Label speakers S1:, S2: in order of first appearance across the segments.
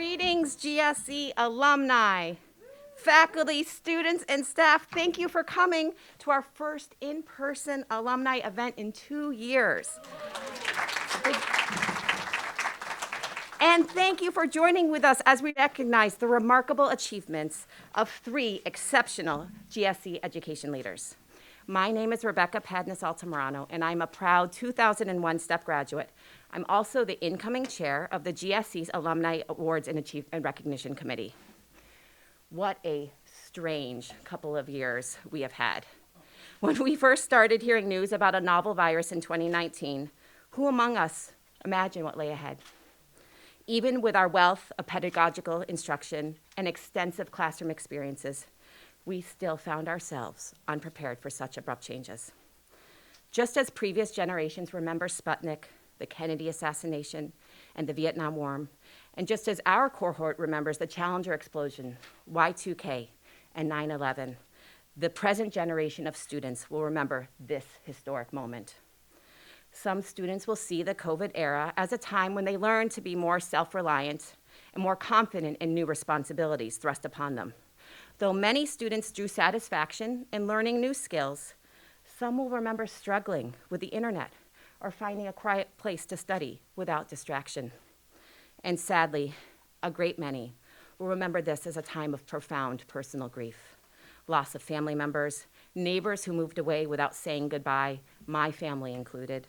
S1: Greetings, GSE alumni, faculty, students, and staff. Thank you for coming to our first in-person alumni event in 2 years. And thank you for joining with us as we recognize the remarkable achievements of 3 exceptional GSE education leaders. My name is Rebecca Padnos Altamirano, and I'm a proud 2001 STEP graduate. I'm also the incoming chair of the GSE's Alumni Awards and Recognition Committee. What a strange couple of years we have had. When we first started hearing news about a novel virus in 2019, who among us imagined what lay ahead? Even with our wealth of pedagogical instruction and extensive classroom experiences, we still found ourselves unprepared for such abrupt changes. Just as previous generations remember Sputnik, the Kennedy assassination, and the Vietnam War, and just as our cohort remembers the Challenger explosion, Y2K, and 9/11, the present generation of students will remember this historic moment. Some students will see the COVID era as a time when they learn to be more self-reliant and more confident in new responsibilities thrust upon them. Though many students drew satisfaction in learning new skills, some will remember struggling with the internet or finding a quiet place to study without distraction. And sadly, a great many will remember this as a time of profound personal grief. Loss of family members, neighbors who moved away without saying goodbye, my family included.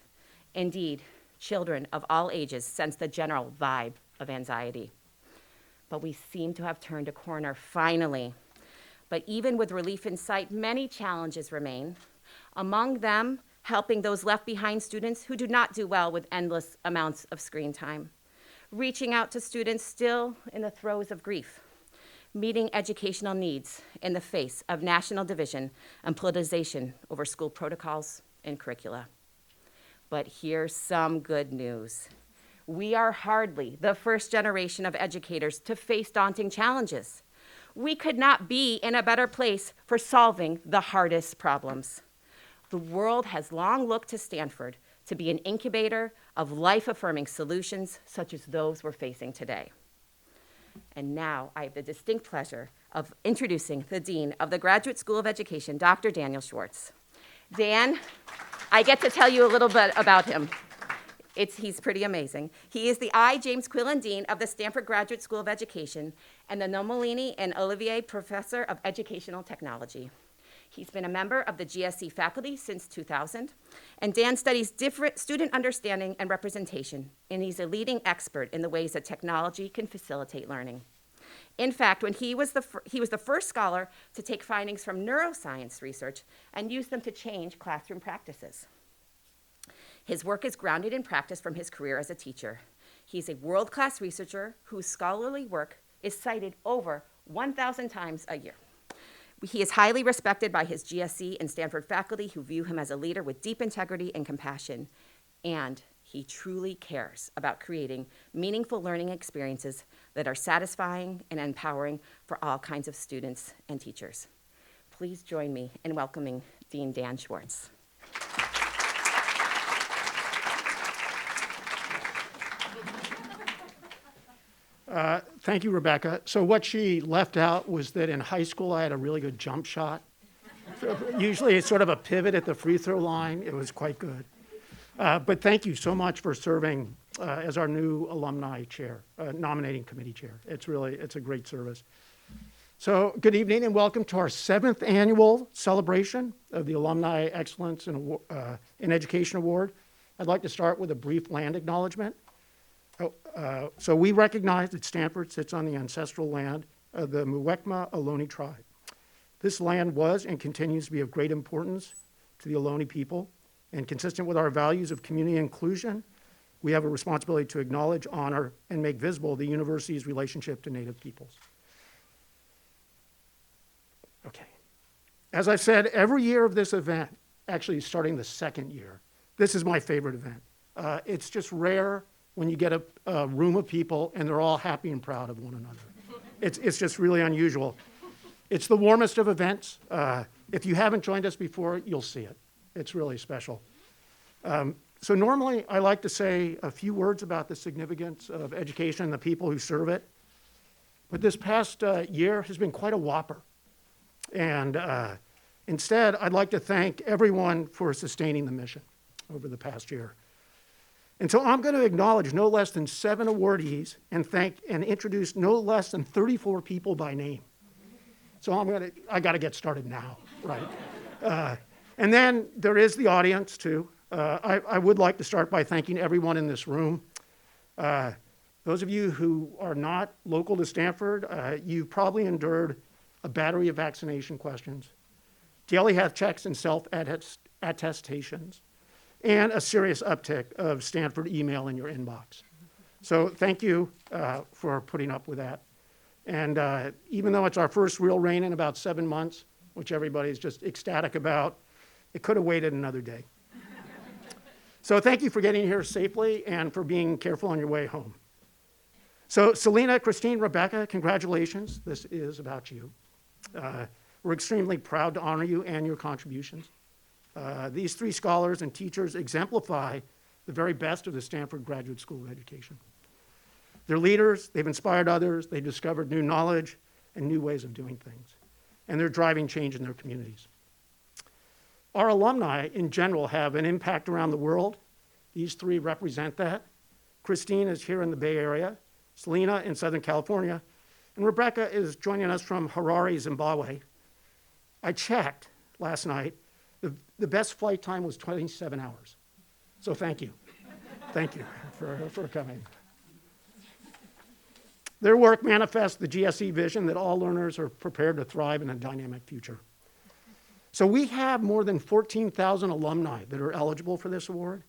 S1: Indeed, children of all ages sense the general vibe of anxiety. But we seem to have turned a corner finally. But even with relief in sight, many challenges remain. Among them, helping those left behind students who do not do well with endless amounts of screen time, reaching out to students still in the throes of grief, meeting educational needs in the face of national division and politicization over school protocols and curricula. But here's some good news. We are hardly the first generation of educators to face daunting challenges. We could not be in a better place for solving the hardest problems. The world has long looked to Stanford to be an incubator of life-affirming solutions such as those we're facing today. And now I have the distinct pleasure of introducing the Dean of the Graduate School of Education, Dr. Daniel Schwartz. Dan, I get to tell you a little bit about him. He's pretty amazing. He is the I. James Quillen Dean of the Stanford Graduate School of Education and the Nomolini and Olivier Professor of Educational Technology. He's been a member of the GSE faculty since 2000, and Dan studies different student understanding and representation, and he's a leading expert in the ways that technology can facilitate learning. In fact, when he was the first scholar to take findings from neuroscience research and use them to change classroom practices. His work is grounded in practice from his career as a teacher. He's a world-class researcher whose scholarly work is cited over 1,000 times a year. He is highly respected by his GSE and Stanford faculty who view him as a leader with deep integrity and compassion. And he truly cares about creating meaningful learning experiences that are satisfying and empowering for all kinds of students and teachers. Please join me in welcoming Dean Dan Schwartz.
S2: Thank you, Rebecca. So what she left out was that in high school I had a really good jump shot. Usually it's sort of a pivot at the free throw line. It was quite good. But thank you so much for serving as our new alumni chair, nominating committee chair. It's a great service. So good evening and welcome to our 7th annual celebration of the Alumni Excellence in Education Award. I'd like to start with a brief land acknowledgement. So we recognize that Stanford sits on the ancestral land of the Muwekma Ohlone tribe. This land was and continues to be of great importance to the Ohlone people, and consistent with our values of community inclusion, we have a responsibility to acknowledge, honor, and make visible the university's relationship to Native peoples. Okay. As I've said, every year of this event, actually starting the 2nd year, this is my favorite event. It's just rare when you get a room of people and they're all happy and proud of one another. It's just really unusual. It's the warmest of events. If you haven't joined us before, you'll see it. It's really special. So normally I like to say a few words about the significance of education and the people who serve it. But this past year has been quite a whopper. And instead, I'd like to thank everyone for sustaining the mission over the past year. And so I'm going to acknowledge no less than 7 awardees and thank and introduce no less than 34 people by name. So I got to get started now, right? And then there is the audience too. I would like to start by thanking everyone in this room. Those of you who are not local to Stanford, you probably endured a battery of vaccination questions, daily health checks and self-attestations, and a serious uptick of Stanford email in your inbox. So thank you for putting up with that. And even though it's our first real rain in about 7 months, which everybody's just ecstatic about, it could have waited another day. So thank you for getting here safely and for being careful on your way home. So Selena, Christine, Rebecca, congratulations. This is about you. We're extremely proud to honor you and your contributions. These 3 scholars and teachers exemplify the very best of the Stanford Graduate School of Education. They're leaders, they've inspired others, they discovered new knowledge and new ways of doing things, and they're driving change in their communities. Our alumni in general have an impact around the world. These 3 represent that. Christine is here in the Bay Area, Selena in Southern California, and Rebecca is joining us from Harare, Zimbabwe. I checked last night. The best flight time was 27 hours. So thank you. Thank you for coming. Their work manifests the GSE vision that all learners are prepared to thrive in a dynamic future. So we have more than 14,000 alumni that are eligible for this award.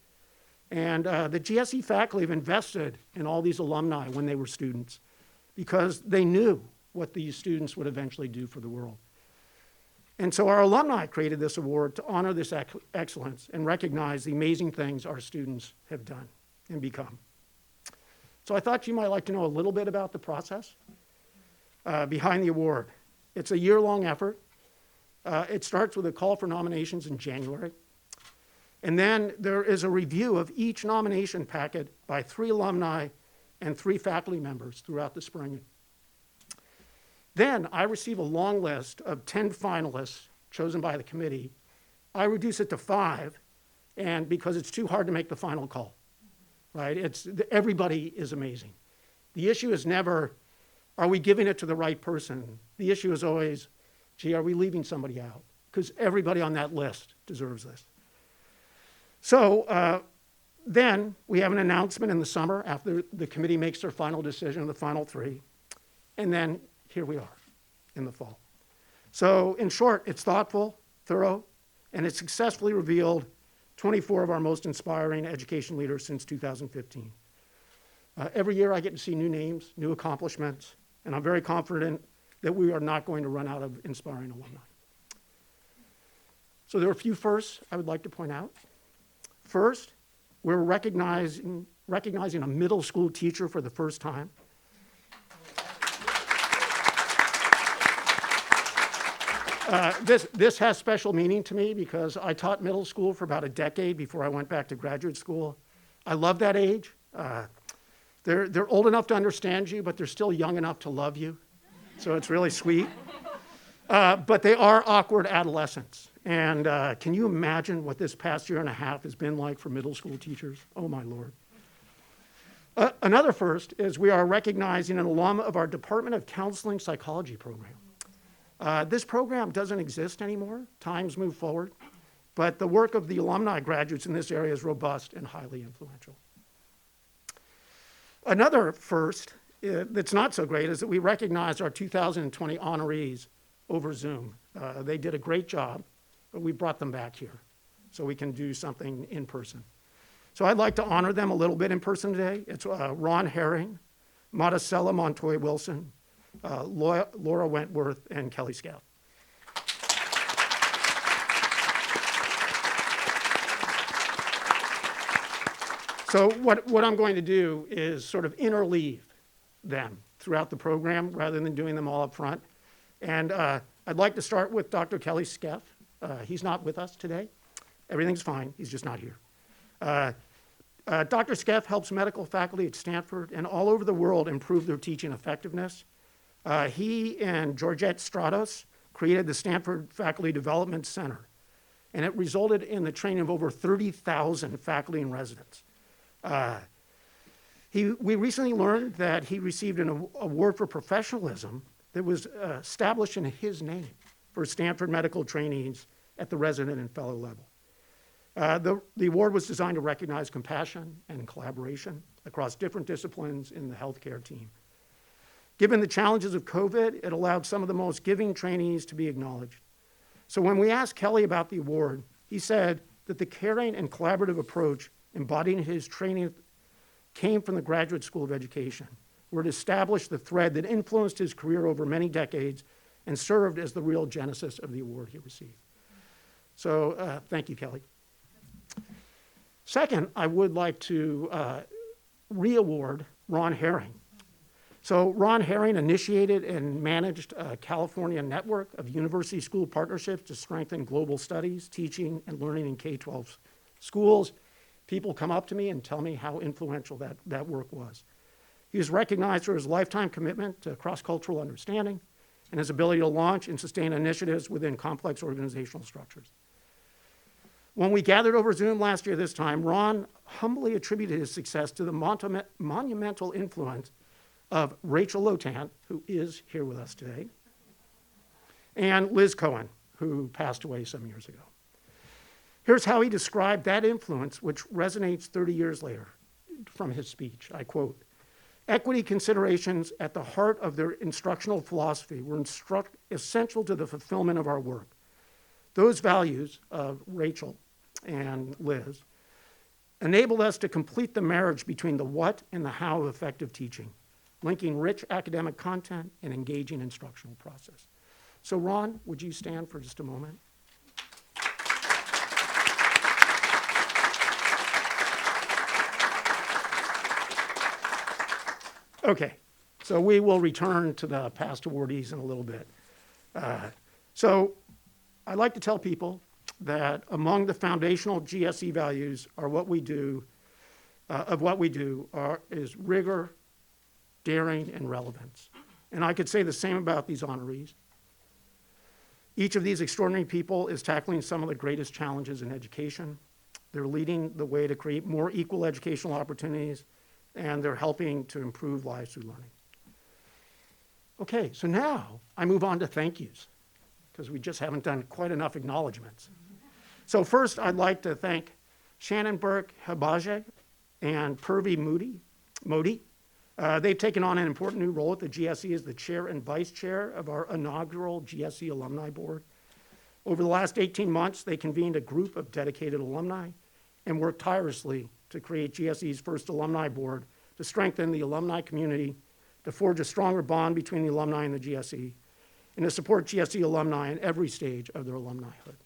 S2: And the GSE faculty have invested in all these alumni when they were students because they knew what these students would eventually do for the world. And so our alumni created this award to honor this excellence and recognize the amazing things our students have done and become. So I thought you might like to know a little bit about the process behind the award. It's a year-long effort. It starts with a call for nominations in January. And then there is a review of each nomination packet by 3 alumni and 3 faculty members throughout the spring. Then I receive a long list of 10 finalists chosen by the committee. I reduce it to 5, and because it's too hard to make the final call, right? Everybody is amazing. The issue is never, are we giving it to the right person? The issue is always, gee, are we leaving somebody out? Because everybody on that list deserves this. So then we have an announcement in the summer after the committee makes their final decision, the final 3, and then here we are in the fall. So in short, it's thoughtful, thorough, and it successfully revealed 24 of our most inspiring education leaders since 2015. Every year I get to see new names, new accomplishments, and I'm very confident that we are not going to run out of inspiring alumni. So there are a few firsts I would like to point out. First, we're recognizing a middle school teacher for the first time. This has special meaning to me because I taught middle school for about a decade before I went back to graduate school. I love that age. They're old enough to understand you, but they're still young enough to love you. So it's really sweet. But they are awkward adolescents. And can you imagine what this past year and a half has been like for middle school teachers? Oh, my Lord. Another first is we are recognizing an alum of our Department of Counseling Psychology program. This program doesn't exist anymore. Times move forward. But the work of the alumni graduates in this area is robust and highly influential. Another first that's not so great is that we recognize our 2020 honorees over Zoom. They did a great job, but we brought them back here so we can do something in person. So I'd like to honor them a little bit in person today. It's Ron Herring, Monticello Montoy-Wilson, Laura Wentworth, and Kelly Scout. So what I'm going to do is sort of interleave them throughout the program rather than doing them all up front. And I'd like to start with Dr. Kelly Scout. He's not with us today. Everything's fine. He's just not here. Dr. Skeff helps medical faculty at Stanford and all over the world improve their teaching effectiveness. He and Georgette Stratos created the Stanford Faculty Development Center, and it resulted in the training of over 30,000 faculty and residents. We recently learned that he received an award for professionalism that was established in his name for Stanford medical trainees at the resident and fellow level. The award was designed to recognize compassion and collaboration across different disciplines in the healthcare team. Given the challenges of COVID, it allowed some of the most giving trainees to be acknowledged. So when we asked Kelly about the award, he said that the caring and collaborative approach embodied in his training came from the Graduate School of Education, where it established the thread that influenced his career over many decades and served as the real genesis of the award he received. So thank you, Kelly. Second, I would like to re-award Ron Herring. So Ron Herring initiated and managed a California network of university school partnerships to strengthen global studies, teaching, and learning in K-12 schools. People come up to me and tell me how influential that work was. He was recognized for his lifetime commitment to cross-cultural understanding and his ability to launch and sustain initiatives within complex organizational structures. When we gathered over Zoom last year this time, Ron humbly attributed his success to the monumental influence of Rachel Lotan, who is here with us today, and Liz Cohen, who passed away some years ago. Here's how he described that influence, which resonates 30 years later from his speech. I quote, "Equity considerations at the heart of their instructional philosophy were essential to the fulfillment of our work. Those values of Rachel and Liz enabled us to complete the marriage between the what and the how of effective teaching, linking rich academic content and engaging instructional process." So Ron, would you stand for just a moment? Okay, so we will return to the past awardees in a little bit. So I like to tell people that among the foundational GSE values are what we do, is rigor, daring, and relevance. And I could say the same about these honorees. Each of these extraordinary people is tackling some of the greatest challenges in education. They're leading the way to create more equal educational opportunities, and they're helping to improve lives through learning. Okay, so now I move on to thank yous, because we just haven't done quite enough acknowledgments. So first, I'd like to thank Shannon Burke-Habage and Purvi Modi. They've taken on an important new role at the GSE as the chair and vice chair of our inaugural GSE Alumni Board. Over the last 18 months, they convened a group of dedicated alumni and worked tirelessly to create GSE's first alumni board to strengthen the alumni community, to forge a stronger bond between the alumni and the GSE, and to support GSE alumni in every stage of their alumnihood.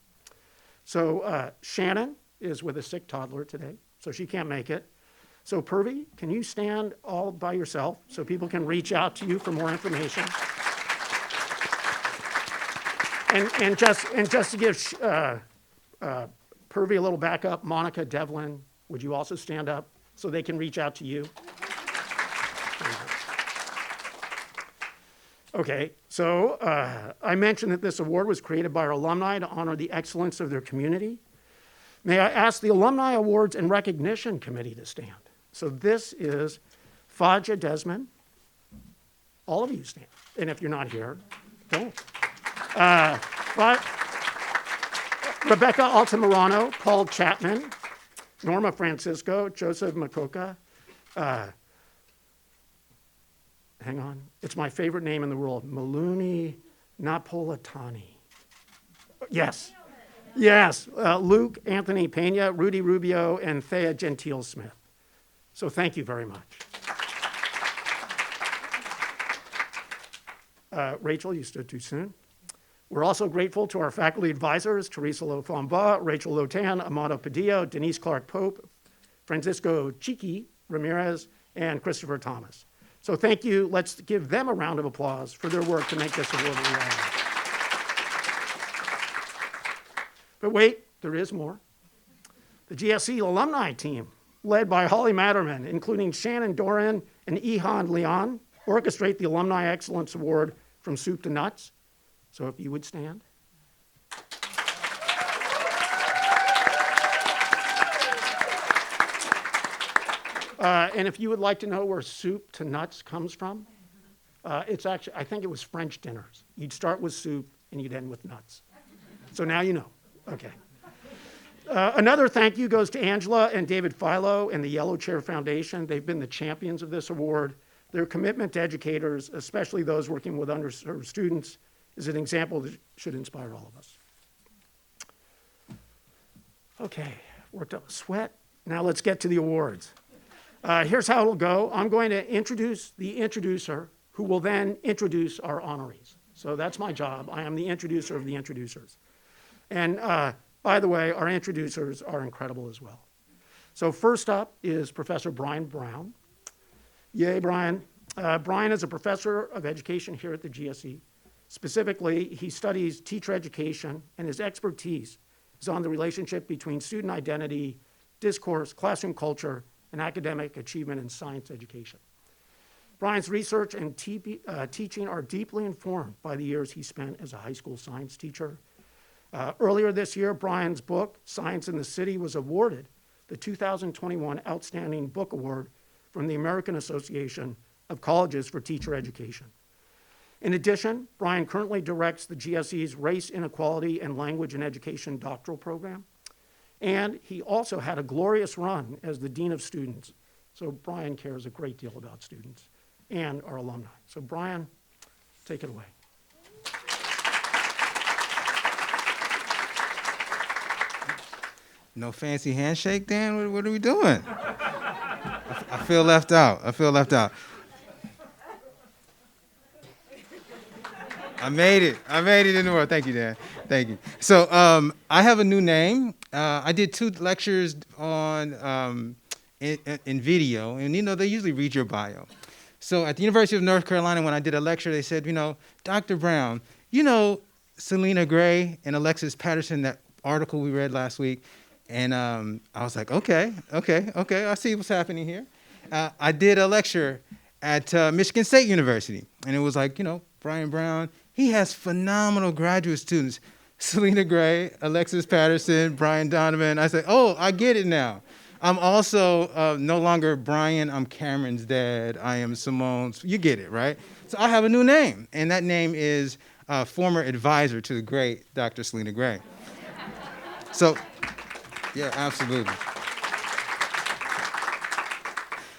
S2: So Shannon is with a sick toddler today, so she can't make it. So Purvi, can you stand all by yourself so people can reach out to you for more information? And just to give Purvi a little backup, Monica Devlin, would you also stand up so they can reach out to you? Okay, so I mentioned that this award was created by our alumni to honor the excellence of their community. May I ask the Alumni Awards and Recognition Committee to stand? So this is Faja Desmond. All of you stand. And if you're not here, don't. Rebecca Altamirano, Paul Chapman, Norma Francisco, Joseph Makoka. Hang on. It's my favorite name in the world, Maluni Napolitani. Yes. Yes. Luke Anthony Pena, Rudy Rubio, and Thea Gentile Smith. So thank you very much. Rachel, you stood too soon. We're also grateful to our faculty advisors, Teresa Lofamba, Rachel Lotan, Amado Padillo, Denise Clark-Pope, Francisco Chiqui Ramirez, and Christopher Thomas. So thank you. Let's give them a round of applause for their work to make this award a reality. But wait, there is more. The GSE alumni team, led by Holly Matterman, including Shannon Doran and Ihan Leon, orchestrate the Alumni Excellence Award from soup to nuts. So if you would stand. And if you would like to know where soup to nuts comes from, it's actually, I think it was French dinners. You'd start with soup and you'd end with nuts. So now you know. Okay. Another thank you goes to Angela and David Philo and the Yellow Chair Foundation. They've been the champions of this award. Their commitment to educators, especially those working with underserved students, is an example that should inspire all of us. Okay, worked up a sweat. Now let's get to the awards. Here's how it'll go. I'm going to introduce the introducer, who will then introduce our honorees. So that's my job. I am the introducer of the introducers. And by the way, our introducers are incredible as well. So first up is Professor Brian Brown. Yay, Brian. Brian is a professor of education here at the GSE. Specifically, he studies teacher education, and his expertise is on the relationship between student identity, discourse, classroom culture, and academic achievement in science education. Brian's research and teaching are deeply informed by the years he spent as a high school science teacher. Earlier this year, Brian's book, Science in the City, was awarded the 2021 Outstanding Book Award from the American Association of Colleges for Teacher Education. In addition, Brian currently directs the GSE's Race, Inequality, and Language in Education doctoral program. And he also had a glorious run as the Dean of Students. So Brian cares a great deal about students and our alumni. So Brian, take it away.
S3: No fancy handshake, Dan? What are we doing? I feel left out. I feel left out. I made it. I made it in the world. Thank you, Dan. Thank you. So I have a new name. I did 2 lectures on in video, and they usually read your bio. So at the University of North Carolina, when I did a lecture, they said, Dr. Brown, Selena Gray and Alexis Patterson, that article we read last week. And I was like, okay, I see what's happening here. I did a lecture at Michigan State University, and it was like, Brian Brown, he has phenomenal graduate students. Selena Gray, Alexis Patterson, Brian Donovan. I said, oh, I get it now. I'm also no longer Brian, I'm Cameron's dad. I am Simone's, you get it, right? So I have a new name, and that name is former advisor to the great Dr. Selena Gray. So, yeah, absolutely.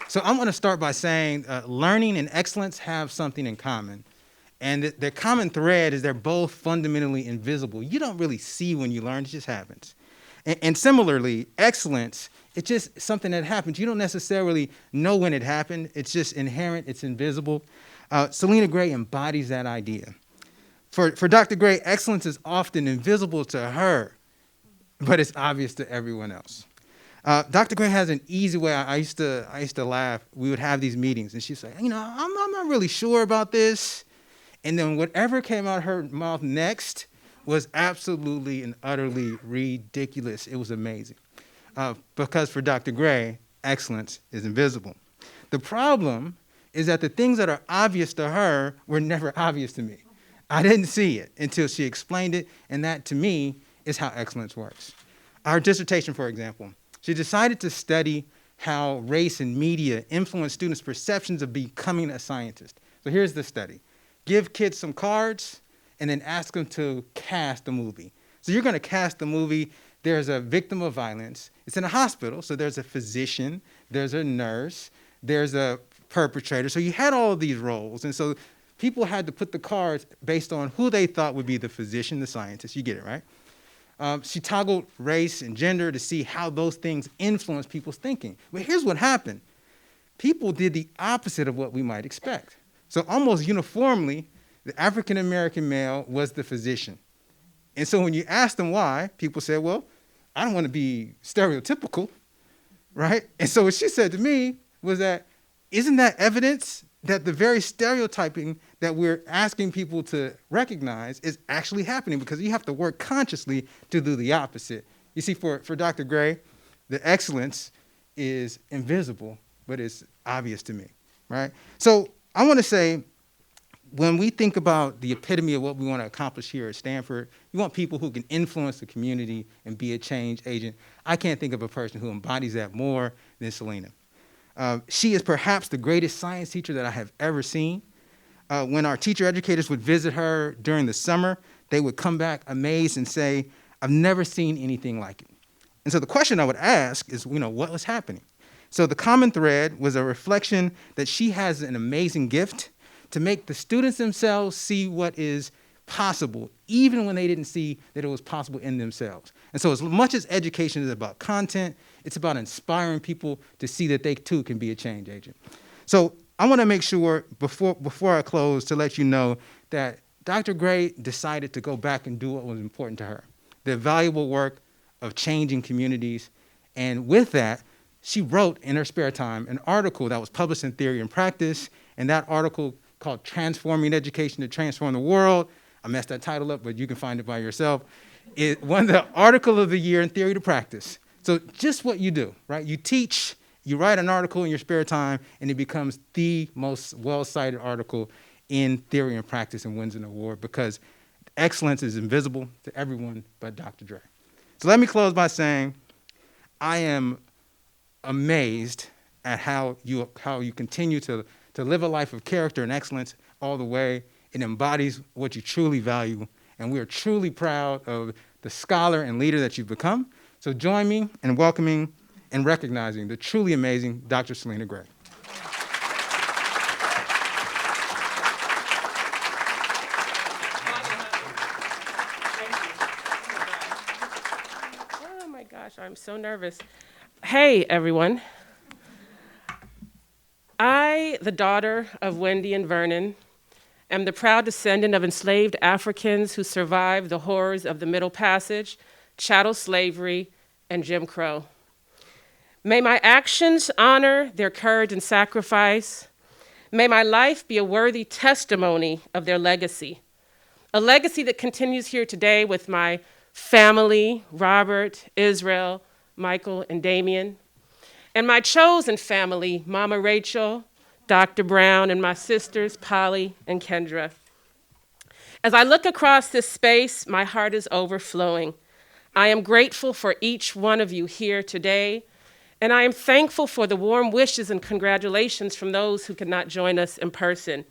S3: So I'm going to start by saying learning and excellence have something in common. And their common thread is they're both fundamentally invisible. You don't really see when you learn, it just happens. And similarly, excellence, it's just something that happens. You don't necessarily know when it happened. It's just inherent, it's invisible. Selena Gray embodies that idea. For Dr. Gray, excellence is often invisible to her, but it's obvious to everyone else. Dr. Gray has an easy way. I used to laugh. We would have these meetings, and she'd say, I'm not really sure about this. And then whatever came out of her mouth next was absolutely and utterly ridiculous. It was amazing. Because for Dr. Gray, excellence is invisible. The problem is that the things that are obvious to her were never obvious to me. I didn't see it until she explained it, and that, to me, is how excellence works. Our dissertation, for example, she decided to study how race and media influence students' perceptions of becoming a scientist. So here's the study. Give kids some cards, and then ask them to cast a movie. So you're going to cast a movie. There's a victim of violence. It's in a hospital, so there's a physician, there's a nurse, there's a perpetrator. So you had all of these roles, and so people had to put the cards based on who they thought would be the physician, the scientist. You get it, right? She toggled race and gender to see how those things influence people's thinking. But here's what happened. People did the opposite of what we might expect. So almost uniformly, the African-American male was the physician. And so when you ask them why, people said, well, I don't want to be stereotypical, right? And so what she said to me was that, isn't that evidence that the very stereotyping that we're asking people to recognize is actually happening? Because you have to work consciously to do the opposite. You see, for Dr. Gray, the excellence is invisible, but it's obvious to me, right? So I want to say, when we think about the epitome of what we want to accomplish here at Stanford, you want people who can influence the community and be a change agent. I can't think of a person who embodies that more than Selena. She is perhaps the greatest science teacher that I have ever seen. When our teacher educators would visit her during the summer, they would come back amazed and say, I've never seen anything like it. And so the question I would ask is, what was happening? So the common thread was a reflection that she has an amazing gift to make the students themselves see what is possible, even when they didn't see that it was possible in themselves. And so as much as education is about content, it's about inspiring people to see that they too can be a change agent. So I want to make sure before I close to let you know that Dr. Gray decided to go back and do what was important to her, the valuable work of changing communities. And with that, she wrote in her spare time an article that was published in Theory and Practice, and that article called Transforming Education to Transform the World. I messed that title up, but you can find it by yourself. It won the Article of the Year in Theory to Practice. So just what you do, right? You teach, you write an article in your spare time, and it becomes the most well-cited article in Theory and Practice and wins an award because excellence is invisible to everyone but Dr. Dre. So let me close by saying I am amazed at how you continue to live a life of character and excellence all the way. It embodies what you truly value, and we are truly proud of the scholar and leader that you've become. So join me in welcoming and recognizing the truly amazing Dr. Selena Gray.
S4: Oh my gosh, I'm so nervous. Hey, everyone. I, the daughter of Wendy and Vernon, am the proud descendant of enslaved Africans who survived the horrors of the Middle Passage, chattel slavery, and Jim Crow. May my actions honor their courage and sacrifice. May my life be a worthy testimony of their legacy, a legacy that continues here today with my family, Robert, Israel, Michael, and Damien, and my chosen family, Mama Rachel, Dr. Brown, and my sisters, Polly and Kendra. As I look across this space, my heart is overflowing. I am grateful for each one of you here today, and I am thankful for the warm wishes and congratulations from those who could not join us in person.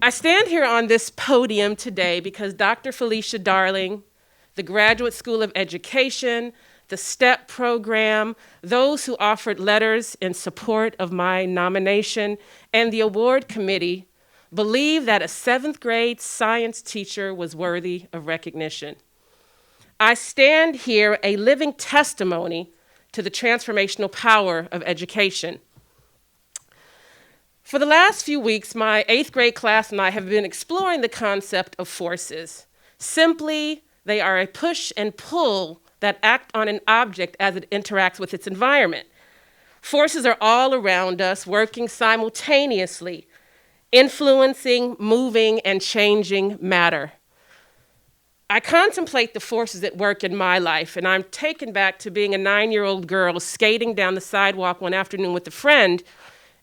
S4: I stand here on this podium today because Dr. Felicia Darling, the Graduate School of Education, the STEP program, those who offered letters in support of my nomination, and the award committee believed that a 7th grade science teacher was worthy of recognition. I stand here a living testimony to the transformational power of education. For the last few weeks, my 8th grade class and I have been exploring the concept of forces. Simply, they are a push and pull that act on an object as it interacts with its environment. Forces are all around us, working simultaneously, influencing, moving, and changing matter. I contemplate the forces at work in my life, and I'm taken back to being a 9-year-old girl skating down the sidewalk one afternoon with a friend,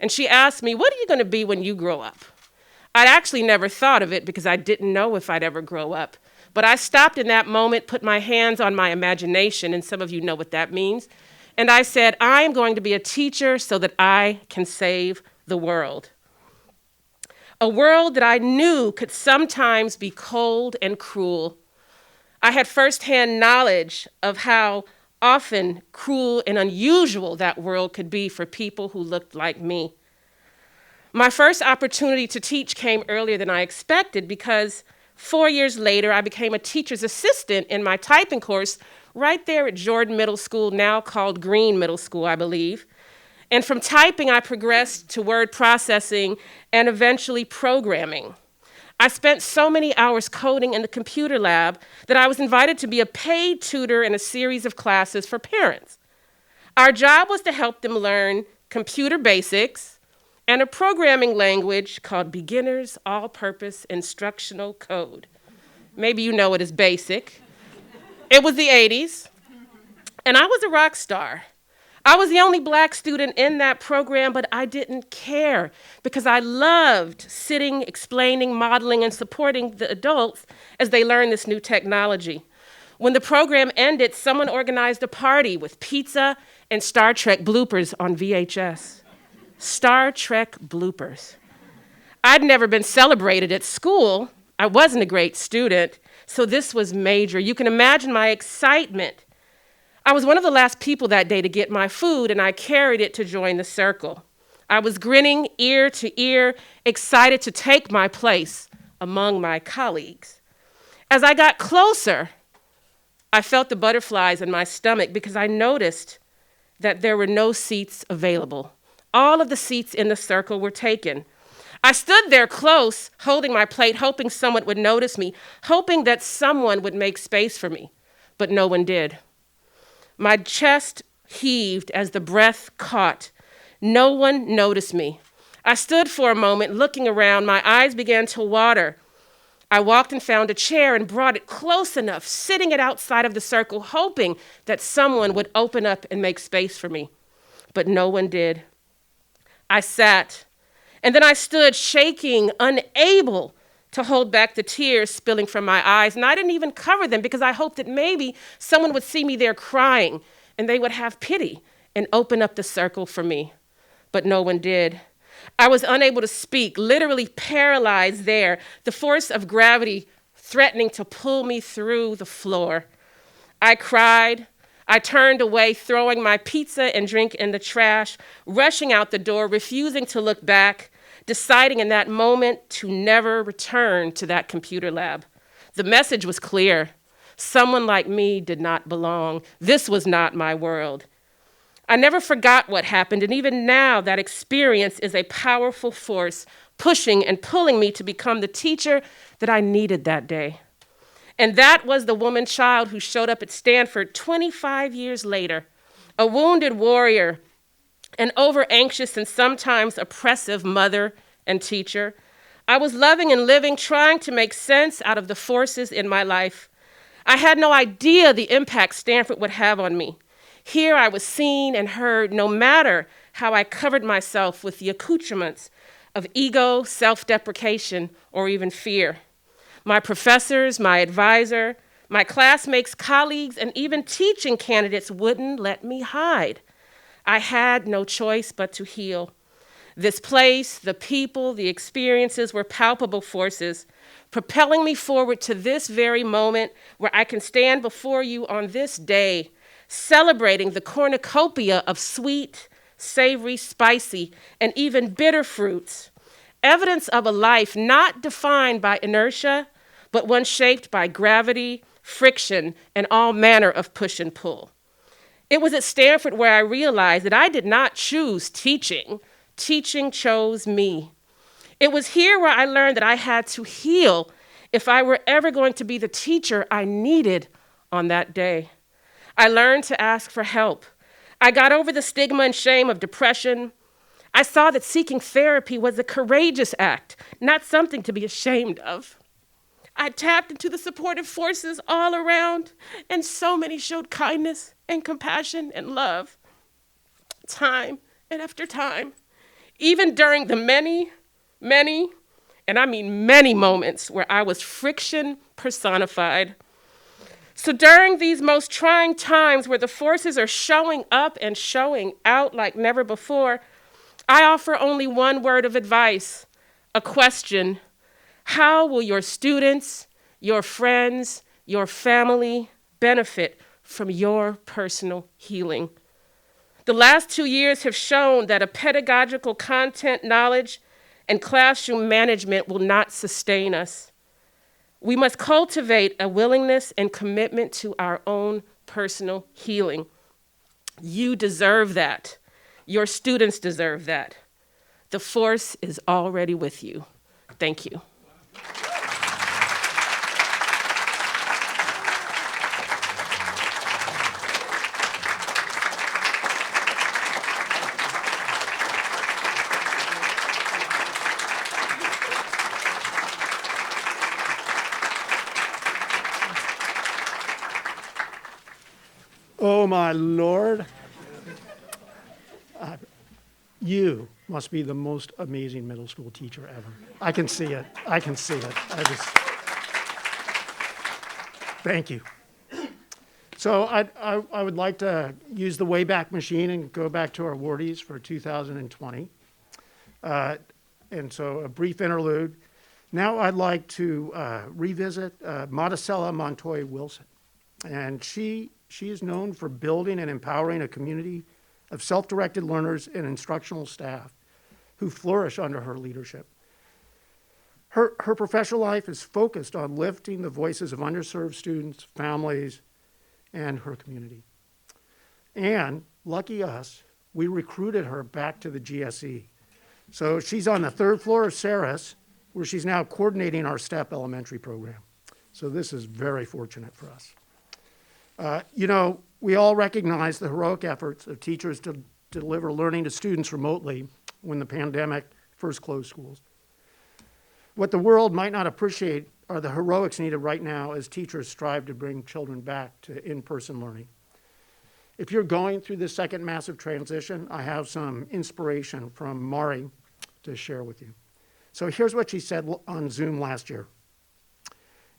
S4: and she asked me, "What are you going to be when you grow up?" I'd actually never thought of it because I didn't know if I'd ever grow up. But I stopped in that moment, put my hands on my imagination, and some of you know what that means. And I said, I'm going to be a teacher so that I can save the world. A world that I knew could sometimes be cold and cruel. I had firsthand knowledge of how often cruel and unusual that world could be for people who looked like me. My first opportunity to teach came earlier than I expected because 4 years later, I became a teacher's assistant in my typing course right there at Jordan Middle School, now called Green Middle School, I believe. And from typing, I progressed to word processing and eventually programming. I spent so many hours coding in the computer lab that I was invited to be a paid tutor in a series of classes for parents. Our job was to help them learn computer basics and a programming language called Beginner's All-Purpose Instructional Code. Maybe you know it as BASIC. It was the 80s, and I was a rock star. I was the only black student in that program, but I didn't care because I loved sitting, explaining, modeling, and supporting the adults as they learned this new technology. When the program ended, someone organized a party with pizza and Star Trek bloopers on VHS. Star Trek bloopers. I'd never been celebrated at school. I wasn't a great student, so this was major. You can imagine my excitement. I was one of the last people that day to get my food, and I carried it to join the circle. I was grinning ear to ear, excited to take my place among my colleagues. As I got closer, I felt the butterflies in my stomach because I noticed that there were no seats available. All of the seats in the circle were taken. I stood there close, holding my plate, hoping someone would notice me, hoping that someone would make space for me, but no one did. My chest heaved as the breath caught. No one noticed me. I stood for a moment, looking around. My eyes began to water. I walked and found a chair and brought it close enough, sitting it outside of the circle, hoping that someone would open up and make space for me. But no one did. I sat, and then I stood shaking, unable to hold back the tears spilling from my eyes. And I didn't even cover them because I hoped that maybe someone would see me there crying and they would have pity and open up the circle for me. But no one did. I was unable to speak, literally paralyzed there, the force of gravity threatening to pull me through the floor. I cried. I turned away, throwing my pizza and drink in the trash, rushing out the door, refusing to look back, deciding in that moment to never return to that computer lab. The message was clear. Someone like me did not belong. This was not my world. I never forgot what happened, and even now that experience is a powerful force pushing and pulling me to become the teacher that I needed that day. And that was the woman child who showed up at Stanford 25 years later, a wounded warrior, an over-anxious and sometimes oppressive mother and teacher. I was loving and living, trying to make sense out of the forces in my life. I had no idea the impact Stanford would have on me. Here I was seen and heard, no matter how I covered myself with the accoutrements of ego, self-deprecation, or even fear. My professors, my advisor, my classmates, colleagues, and even teaching candidates wouldn't let me hide. I had no choice but to heal. This place, the people, the experiences were palpable forces, propelling me forward to this very moment where I can stand before you on this day, celebrating the cornucopia of sweet, savory, spicy, and even bitter fruits, evidence of a life not defined by inertia, but one shaped by gravity, friction, and all manner of push and pull. It was at Stanford where I realized that I did not choose teaching. Teaching chose me. It was here where I learned that I had to heal if I were ever going to be the teacher I needed on that day. I learned to ask for help. I got over the stigma and shame of depression. I saw that seeking therapy was a courageous act, not something to be ashamed of. I tapped into the supportive forces all around, and so many showed kindness and compassion and love. Time and after time, even during the many, and I mean many moments where I was friction personified. So during these most trying times where the forces are showing up and showing out like never before, I offer only one word of advice, a question. How will your students, your friends, your family benefit from your personal healing? The last 2 years have shown that a pedagogical content knowledge and classroom management will not sustain us. We must cultivate a willingness and commitment to our own personal healing. You deserve that. Your students deserve that. The force is already with you. Thank you.
S2: Oh, my Lord. You must be the most amazing middle school teacher ever. I can see it. I can see it. Thank you. So I would like to use the Wayback Machine and go back to our awardees for 2020. And so a brief interlude. Now I'd like to revisit Monticello Montoy-Wilson. And she is known for building and empowering a community of self-directed learners and instructional staff who flourish under her leadership. Her professional life is focused on lifting the voices of underserved students, families, and her community. And lucky us, we recruited her back to the GSE. So she's on the third floor of Saris, where she's now coordinating our STEP elementary program. So this is very fortunate for us. We all recognize the heroic efforts of teachers to deliver learning to students remotely when the pandemic first closed schools. What the world might not appreciate are the heroics needed right now as teachers strive to bring children back to in-person learning. If you're going through this second massive transition, I have some inspiration from Mari to share with you. So here's what she said on Zoom last year.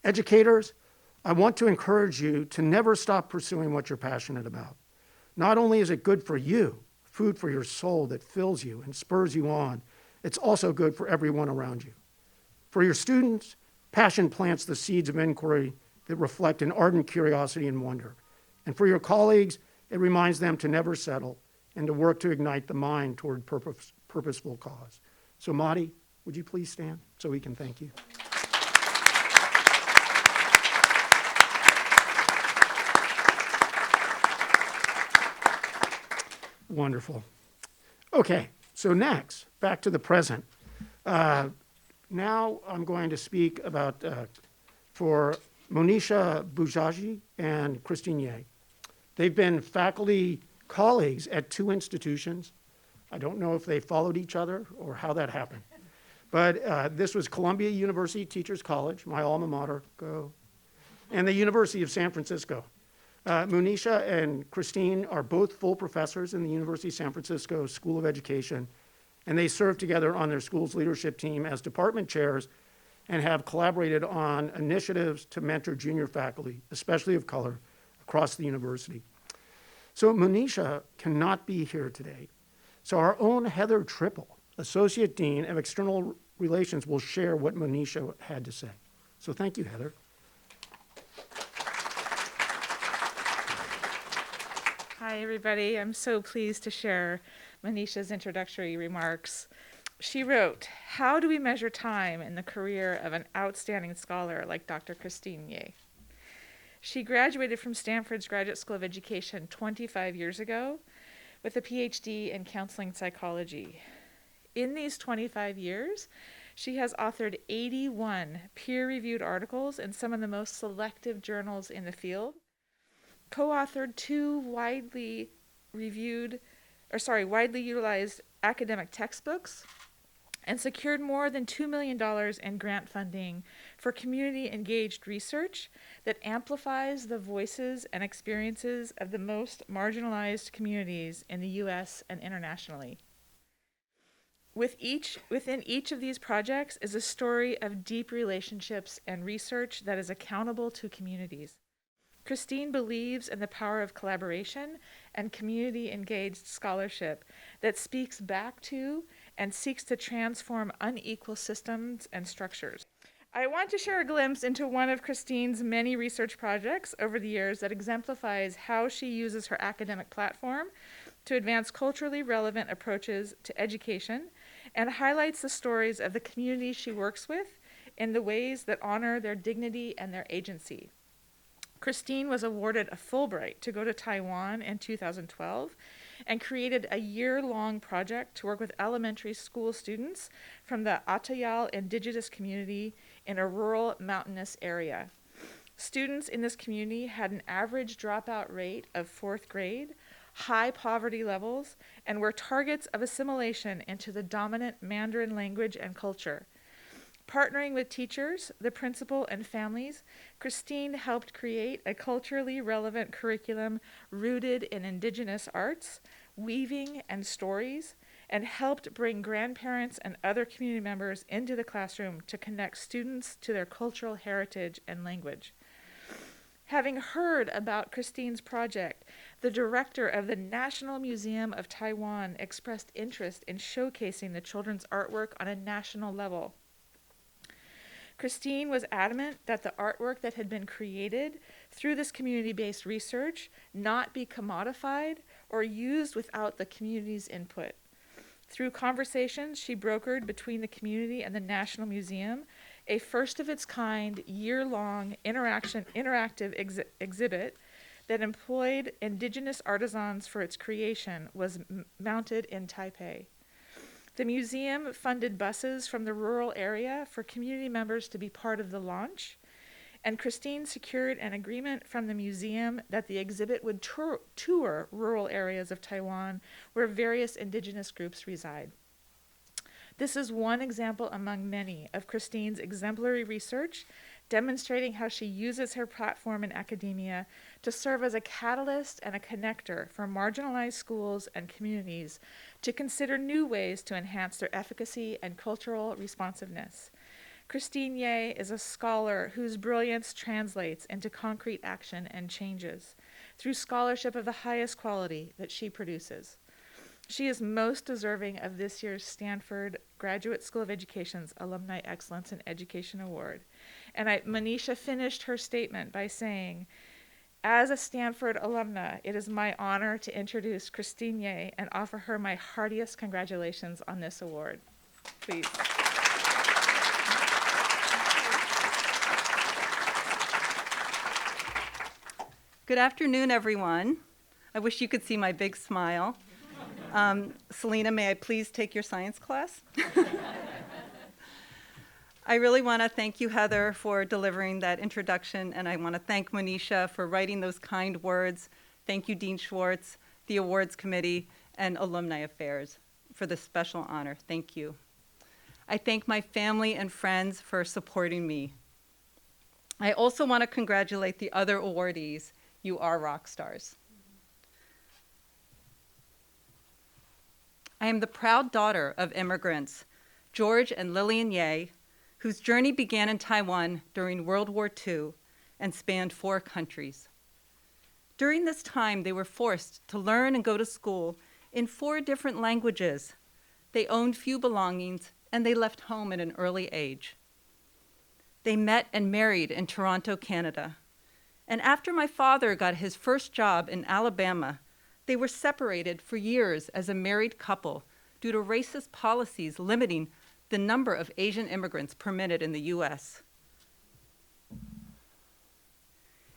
S2: Educators, I want to encourage you to never stop pursuing what you're passionate about. Not only is it good for you, food for your soul that fills you and spurs you on, it's also good for everyone around you. For your students, passion plants the seeds of inquiry that reflect an ardent curiosity and wonder. And for your colleagues, it reminds them to never settle and to work to ignite the mind toward purposeful cause. So Madi, would you please stand so we can thank you? Wonderful. Okay, so next, back to the present. Now I'm going to speak about for Monisha Boujaji and Christine Ye. They've been faculty colleagues at two institutions. I don't know if they followed each other or how that happened. But this was Columbia University Teachers College, my alma mater, go, and the University of San Francisco. Monisha and Christine are both full professors in the University of San Francisco School of Education, and they serve together on their school's leadership team as department chairs and have collaborated on initiatives to mentor junior faculty, especially of color, across the university. So Monisha cannot be here today. So our own Heather Triple, Associate Dean of External Relations, will share what Monisha had to say. So thank you, Heather.
S5: Hi, everybody. I'm so pleased to share Monisha's introductory remarks. She wrote, "How do we measure time in the career of an outstanding scholar like Dr. Christine Ye?" She graduated from Stanford's Graduate School of Education 25 years ago with a PhD in counseling psychology. In these 25 years, she has authored 81 peer-reviewed articles in some of the most selective journals in the field, co-authored two widely utilized academic textbooks, and secured more than $2 million in grant funding for community-engaged research that amplifies the voices and experiences of the most marginalized communities in the U.S. and internationally. Within each of these projects is a story of deep relationships and research that is accountable to communities. Christine believes in the power of collaboration and community-engaged scholarship that speaks back to and seeks to transform unequal systems and structures. I want to share a glimpse into one of Christine's many research projects over the years that exemplifies how she uses her academic platform to advance culturally relevant approaches to education and highlights the stories of the communities she works with in the ways that honor their dignity and their agency. Christine was awarded a Fulbright to go to Taiwan in 2012 and created a year-long project to work with elementary school students from the Atayal indigenous community in a rural mountainous area. Students in this community had an average dropout rate of 4th grade, high poverty levels, and were targets of assimilation into the dominant Mandarin language and culture. Partnering with teachers, the principal, and families, Christine helped create a culturally relevant curriculum rooted in indigenous arts, weaving, and stories, and helped bring grandparents and other community members into the classroom to connect students to their cultural heritage and language. Having heard about Christine's project, the director of the National Museum of Taiwan expressed interest in showcasing the children's artwork on a national level. Christine was adamant that the artwork that had been created through this community-based research not be commodified or used without the community's input. Through conversations she brokered between the community and the National Museum, a first-of-its-kind, year-long interactive exhibit that employed indigenous artisans for its creation was mounted in Taipei. The museum funded buses from the rural area for community members to be part of the launch, and Christine secured an agreement from the museum that the exhibit would tour rural areas of Taiwan where various indigenous groups reside. This is one example among many of Christine's exemplary research, demonstrating how she uses her platform in academia to serve as a catalyst and a connector for marginalized schools and communities to consider new ways to enhance their efficacy and cultural responsiveness. Christine Ye is a scholar whose brilliance translates into concrete action and changes through scholarship of the highest quality that she produces. She is most deserving of this year's Stanford Graduate School of Education's Alumni Excellence in Education Award. And Manisha finished her statement by saying, as a Stanford alumna, it is my honor to introduce Christine Ye and offer her my heartiest congratulations on this award. Please.
S6: Good afternoon, everyone. I wish you could see my big smile. Selena, may I please take your science class? I really want to thank you, Heather, for delivering that introduction, and I want to thank Manisha for writing those kind words. Thank you, Dean Schwartz, the awards committee, and Alumni Affairs for this special honor. Thank you. I thank my family and friends for supporting me. I also want to congratulate the other awardees. You are rock stars. I am the proud daughter of immigrants, George and Lillian Ye, whose journey began in Taiwan during World War II and spanned 4 countries. During this time, they were forced to learn and go to school in 4 different languages. They owned few belongings, and they left home at an early age. They met and married in Toronto, Canada. And after my father got his first job in Alabama, they were separated for years as a married couple due to racist policies limiting the number of Asian immigrants permitted in the US.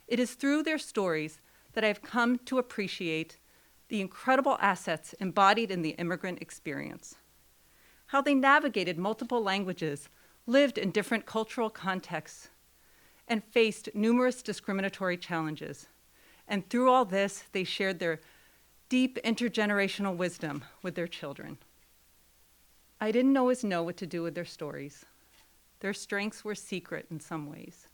S6: It is through their stories that I've come to appreciate the incredible assets embodied in the immigrant experience. How they navigated multiple languages, lived in different cultural contexts, and faced numerous discriminatory challenges. And through all this, they shared their deep intergenerational wisdom with their children. I didn't always know what to do with their stories. Their strengths were secret in some ways.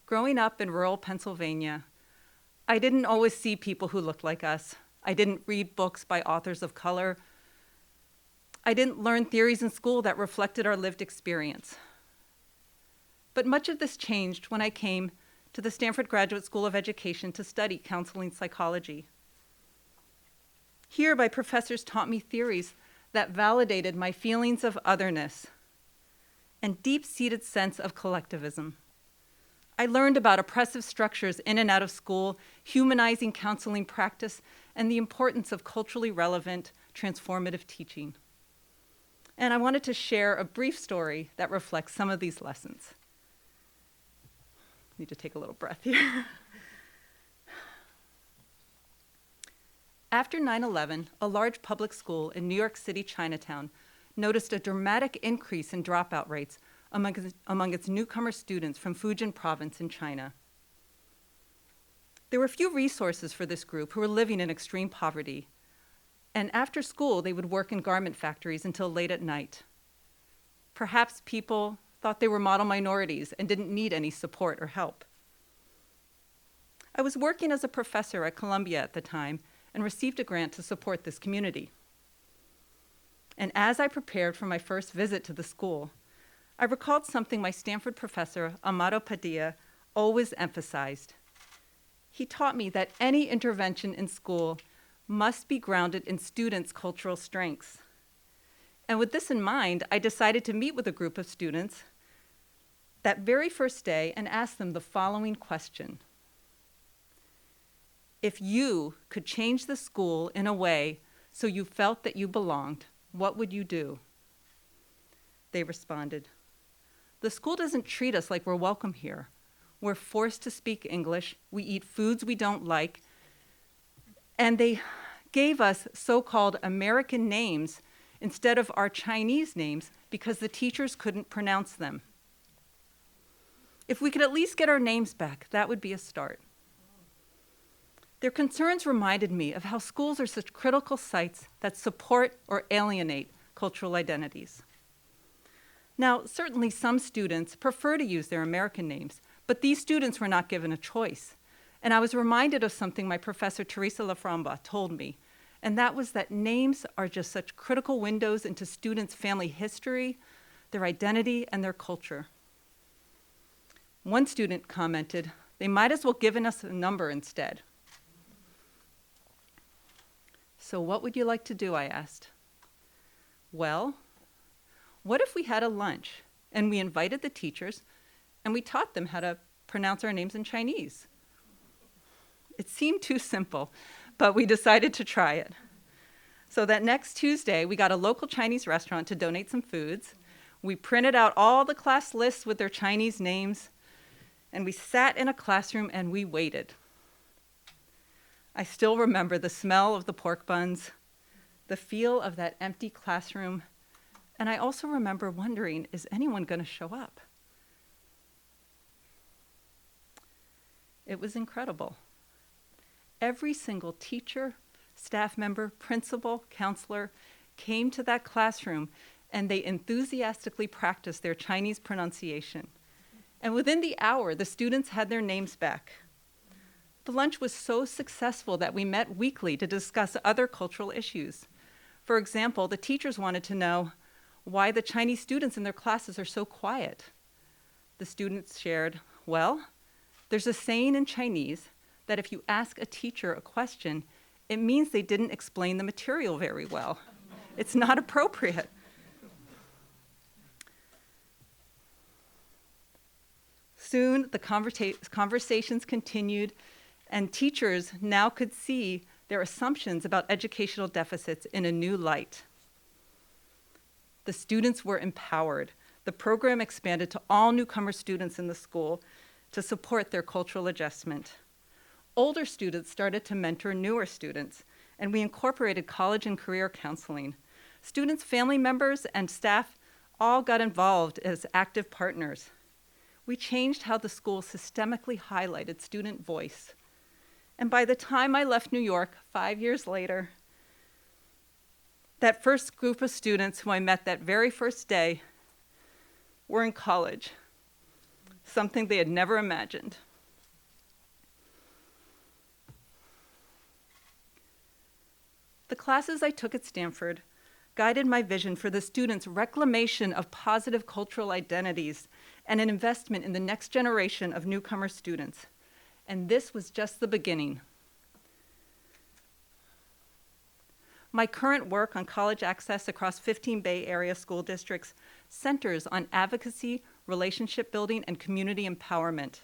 S6: Growing up in rural Pennsylvania, I didn't always see people who looked like us. I didn't read books by authors of color. I didn't learn theories in school that reflected our lived experience. But much of this changed when I came to the Stanford Graduate School of Education to study counseling psychology. Here, my professors taught me theories that validated my feelings of otherness and deep-seated sense of collectivism. I learned about oppressive structures in and out of school, humanizing counseling practice, and the importance of culturally relevant, transformative teaching. And I wanted to share a brief story that reflects some of these lessons. Need to take a little breath here. After 9/11, a large public school in New York City, Chinatown, noticed a dramatic increase in dropout rates among its newcomer students from Fujian province in China. There were few resources for this group who were living in extreme poverty, and after school, they would work in garment factories until late at night. Perhaps people thought they were model minorities and didn't need any support or help. I was working as a professor at Columbia at the time and received a grant to support this community. And as I prepared for my first visit to the school, I recalled something my Stanford professor, Amado Padilla, always emphasized. He taught me that any intervention in school must be grounded in students' cultural strengths. And with this in mind, I decided to meet with a group of students that very first day and ask them the following question. If you could change the school in a way so you felt that you belonged, what would you do? They responded, the school doesn't treat us like we're welcome here. We're forced to speak English. We eat foods we don't like. And they gave us so-called American names instead of our Chinese names because the teachers couldn't pronounce them. If we could at least get our names back, that would be a start. Their concerns reminded me of how schools are such critical sites that support or alienate cultural identities. Now, certainly some students prefer to use their American names, but these students were not given a choice. And I was reminded of something my professor, Teresa Laframba, told me, and that was that names are just such critical windows into students' family history, their identity, and their culture. One student commented, they might as well given us a number instead. So what would you like to do, I asked. Well, what if we had a lunch and we invited the teachers and we taught them how to pronounce our names in Chinese? It seemed too simple, but we decided to try it. So that next Tuesday, we got a local Chinese restaurant to donate some foods. We printed out all the class lists with their Chinese names, and we sat in a classroom and we waited. I still remember the smell of the pork buns, the feel of that empty classroom, and I also remember wondering, is anyone going to show up? It was incredible. Every single teacher, staff member, principal, counselor came to that classroom and they enthusiastically practiced their Chinese pronunciation. And within the hour, the students had their names back. The lunch was so successful that we met weekly to discuss other cultural issues. For example, the teachers wanted to know why the Chinese students in their classes are so quiet. The students shared, well, there's a saying in Chinese that if you ask a teacher a question, it means they didn't explain the material very well. It's not appropriate. Soon, the conversations continued, and teachers now could see their assumptions about educational deficits in a new light. The students were empowered. The program expanded to all newcomer students in the school to support their cultural adjustment. Older students started to mentor newer students, and we incorporated college and career counseling. Students, family members, and staff all got involved as active partners. We changed how the school systemically highlighted student voice. And by the time I left New York 5 years later, that first group of students who I met that very first day were in college, something they had never imagined. The classes I took at Stanford guided my vision for the students' reclamation of positive cultural identities and an investment in the next generation of newcomer students. And this was just the beginning. My current work on college access across 15 Bay Area school districts centers on advocacy, relationship building, and community empowerment.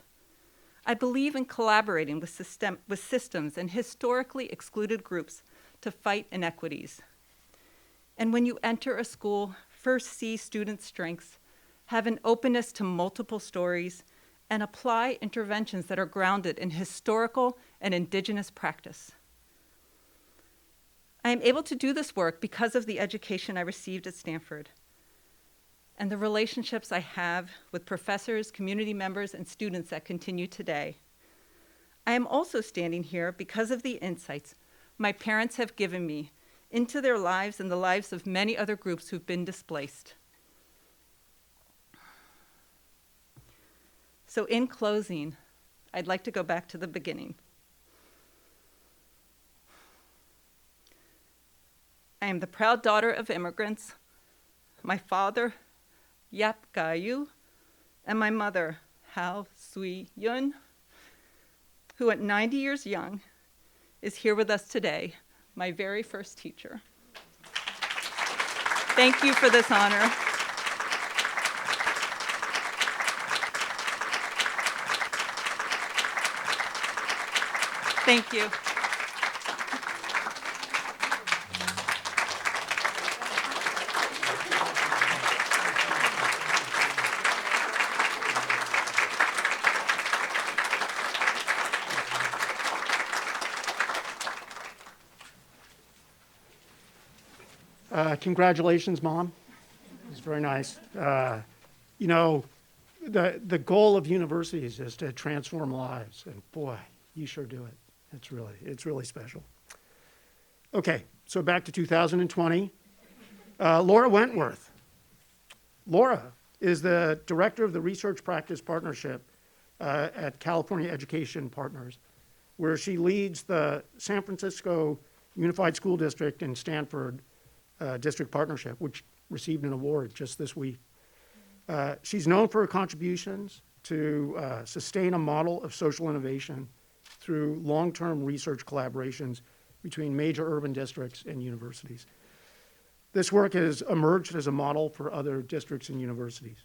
S6: I believe in collaborating with systems and historically excluded groups to fight inequities. And when you enter a school, first see students' strengths, have an openness to multiple stories, and apply interventions that are grounded in historical and indigenous practice. I am able to do this work because of the education I received at Stanford and the relationships I have with professors, community members, and students that continue today. I am also standing here because of the insights my parents have given me into their lives and the lives of many other groups who've been displaced. So in closing, I'd like to go back to the beginning. I am the proud daughter of immigrants. My father, Yap Gayu, and my mother, Hao Sui Yun, who at 90 years young is here with us today, my very first teacher. Thank you for this honor. Thank you.
S2: Congratulations, Mom. It's very nice. You know, the goal of universities is to transform lives, and boy, you sure do it. It's really special. Okay, so back to 2020. Laura Wentworth. Laura is the director of the Research Practice Partnership at California Education Partners, where she leads the San Francisco Unified School District and Stanford District Partnership, which received an award just this week. She's known for her contributions to sustain a model of social innovation through long-term research collaborations between major urban districts and universities. This work has emerged as a model for other districts and universities.